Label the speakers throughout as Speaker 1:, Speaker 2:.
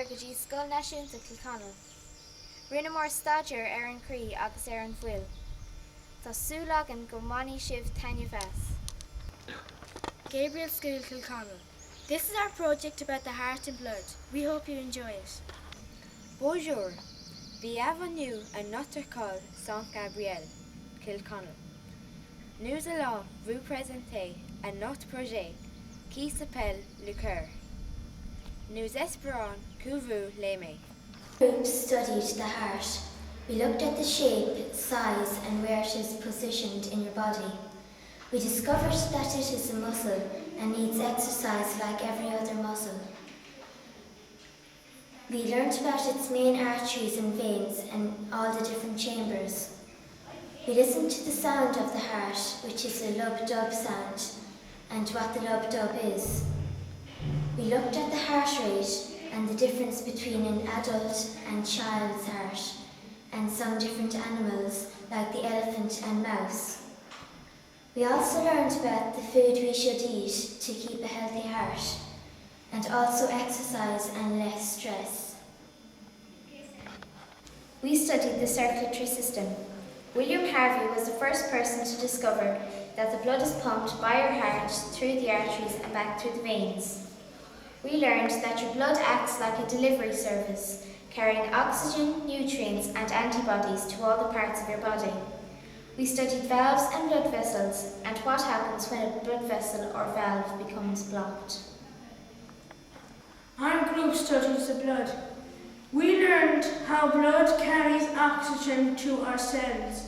Speaker 1: ar go dtí scoil náisiúnta Kilconnell. Rinne mór staidir ar an crí agus ar an bhfuil. Tá súlagan go mbainní sibh taine bheas.
Speaker 2: Gabriel School Kilconnell. This is our project about the heart and blood. We hope you enjoy it.
Speaker 3: Bonjour. Bienvenue à notre école Saint Gabriel, Kilconnell. Nous allons vous présenter un notre projet qui s'appelle le cœur. Nous espérons que vous l'aimez.
Speaker 4: Group studied the heart. We looked at the shape, size and where it is positioned in your body. We discovered that it is a muscle and needs exercise like every other muscle. We learnt about its main arteries and veins and all the different chambers. We listened to the sound of the heart, which is a lub-dub sound, and what the lub-dub is. We looked at the heart rate and the difference between an adult and child's heart, and some different animals like the elephant and mouse. We also learned about the food we should eat to keep a healthy heart, and also exercise and less stress.
Speaker 1: We studied the circulatory system. William Harvey was the first person to discover that the blood is pumped by your heart through the arteries and back through the veins. We learned that your blood acts like a delivery service, carrying oxygen, nutrients and antibodies to all the parts of your body. We studied valves and blood vessels and what happens when a blood vessel or valve becomes blocked.
Speaker 5: Our group studies the blood. We learned how blood carries oxygen to our cells.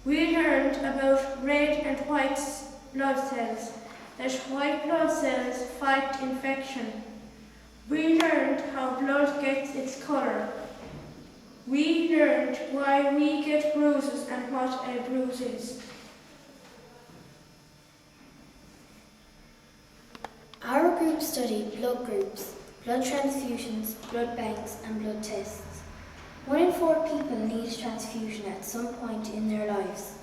Speaker 5: We learned about red and white blood cells, that white blood cells fight infection. We learned how blood gets its colour. We learned why we get bruises and what a bruise is.
Speaker 2: Our group studied blood groups, blood transfusions, blood banks and blood tests. 1 in 4 people need a transfusion at some point in their lives.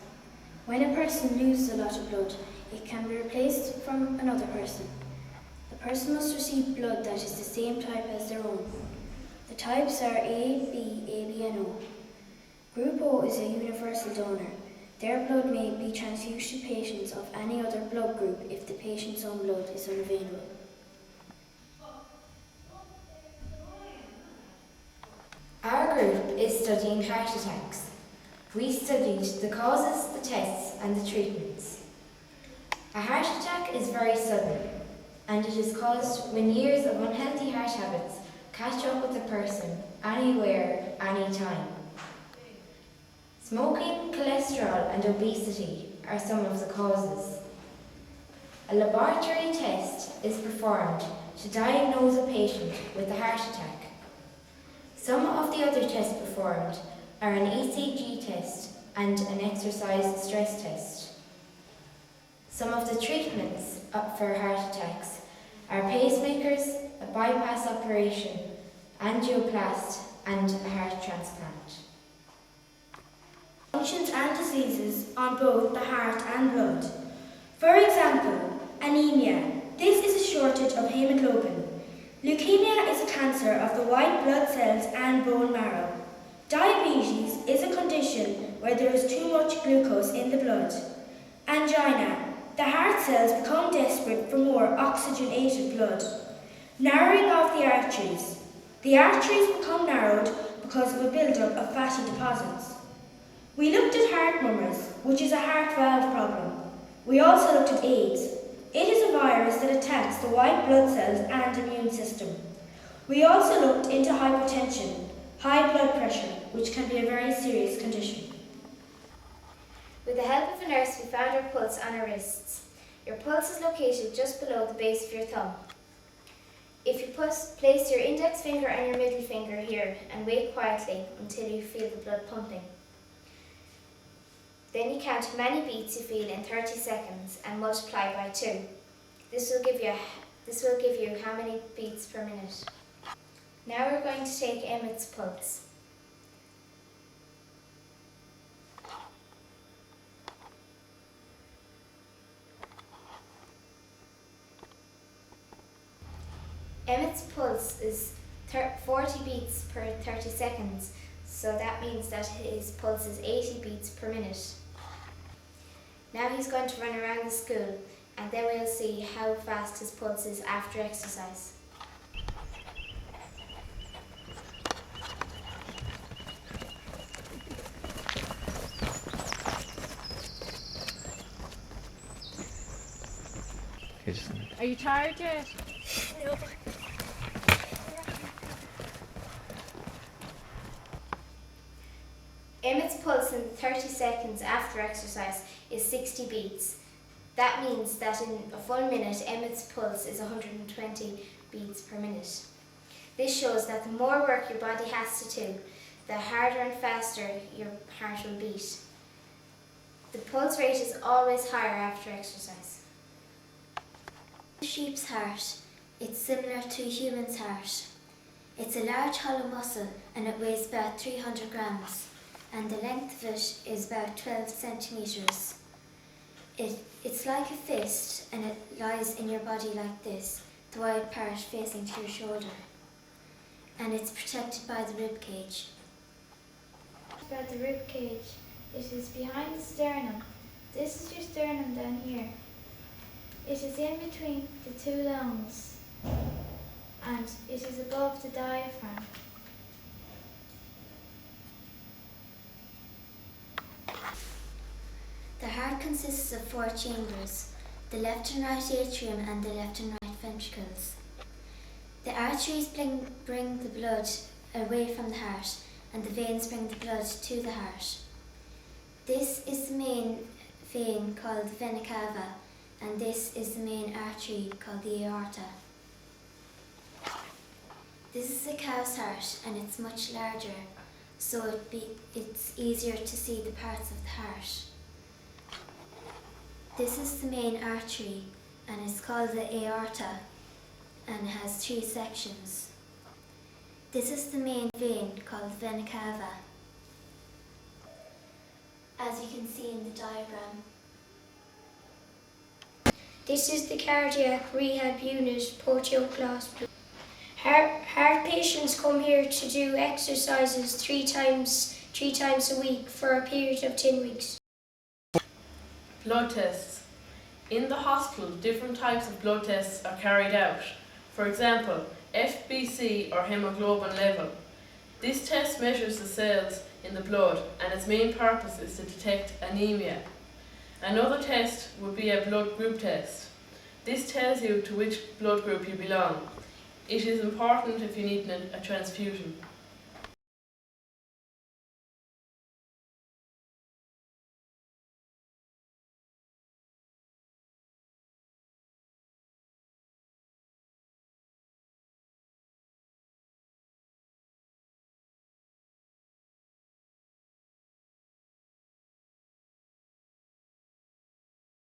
Speaker 2: When a person loses a lot of blood, it can be replaced from another person. The person must receive blood that is the same type as their own. The types are A, B and O. Group O is a universal donor. Their blood may be transfused to patients of any other blood group if the patient's own blood is unavailable.
Speaker 3: Our group is studying heart attacks. We studied the causes, the tests and the treatments. A heart attack is very sudden, and it is caused when years of unhealthy heart habits catch up with a person, anywhere, anytime. Smoking, cholesterol and obesity are some of the causes. A laboratory test is performed to diagnose a patient with a heart attack. Some of the other tests performed are an ECG test and an exercise stress test. Some of the treatments for heart attacks are pacemakers, a bypass operation, angioplast and a heart transplant.
Speaker 2: Functions and diseases on both the heart and blood. For example, anemia. This is a shortage of hemoglobin. Leukemia is a cancer of the white blood cells and bone marrow. Diabetes is a condition where there is too much glucose in the blood. Angina. The heart cells become desperate for more oxygenated blood. Narrowing of the arteries. The arteries become narrowed because of a build-up of fatty deposits. We looked at heart murmurs, which is a heart valve problem. We also looked at AIDS. It is a virus that attacks the white blood cells and immune system. We also looked into hypertension, high blood pressure, which can be a very serious condition.
Speaker 1: With the help of a nurse, we found our pulse on our wrists. Your pulse is located just below the base of your thumb. If you place your index finger and your middle finger here and wait quietly until you feel the blood pumping. Then you count how many beats you feel in 30 seconds and multiply by 2. This will give you how many beats per minute. Now we're going to take Emmett's pulse. Emmett's pulse is 40 beats per 30 seconds, so that means that his pulse is 80 beats per minute. Now he's going to run around the school, and then we'll see how fast his pulse is after exercise.
Speaker 6: Are you tired yet?
Speaker 4: No.
Speaker 1: Emmett's pulse in 30 seconds after exercise is 60 beats. That means that in a full minute, Emmett's pulse is 120 beats per minute. This shows that the more work your body has to do, the harder and faster your heart will beat. The pulse rate is always higher after exercise.
Speaker 4: The sheep's heart, it's similar to a human's heart. It's a large hollow muscle and it weighs about 300 grams, and the length of it is about 12 centimetres. It's like a fist, and it lies in your body like this, the wide part facing to your shoulder, and it's protected by the rib cage.
Speaker 7: About the rib cage, it is behind the sternum. This is your sternum down here. It is in between the two lungs, and it is above the diaphragm.
Speaker 4: The heart consists of 4 chambers, the left and right atrium and the left and right ventricles. The arteries bring the blood away from the heart, and the veins bring the blood to the heart. This is the main vein called the vena cava, and this is the main artery called the aorta. This is a cow's heart, and it's much larger, so it's easier to see the parts of the heart. This is the main artery, and it's called the aorta, and has 3 sections. This is the main vein called the vena cava, as you can see in the diagram.
Speaker 7: This is the cardiac rehab unit, Portio Class. Heart patients come here to do exercises three times a week for a period of 10 weeks.
Speaker 8: Blood tests. In the hospital, different types of blood tests are carried out. For example, FBC or hemoglobin level. This test measures the cells in the blood, and its main purpose is to detect anemia. Another test would be a blood group test. This tells you to which blood group you belong. It is important if you need a transfusion.